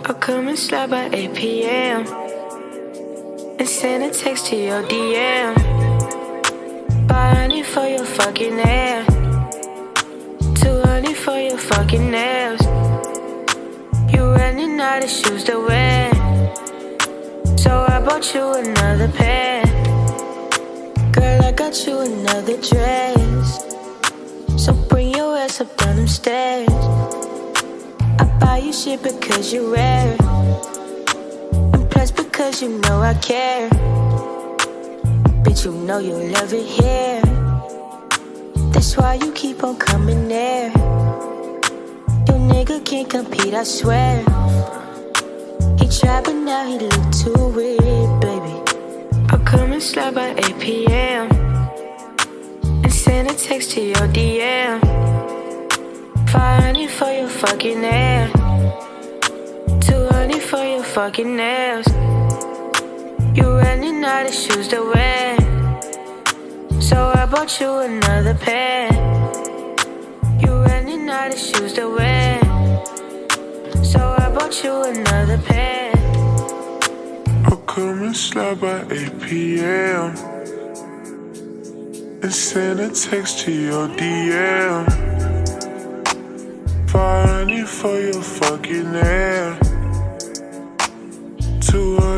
I'll come and slide by 8 p.m. and send a text to your DM. Buy honey for your fucking hair, 200 for your fucking nails. You running out of shoes to wear, so I bought you another pair. Girl, I got you another dress, so bring your ass up down them stairs. I buy you shit because you're rare, and plus because you know I care. Bitch, you know you love it here, that's why you keep on coming there. Your nigga can't compete, I swear. He tried but now he look too weird, baby. I'll come and slide by 8 p.m. and send a text to your DM. 500 for your fucking hair, 200 for your fucking nails. You running out of shoes to wear, so I bought you another pair. You running out of shoes to wear, so I bought you another pair. I'll come and slide by 8 p.m. and send a text to your DM. 500 for your fucking hair,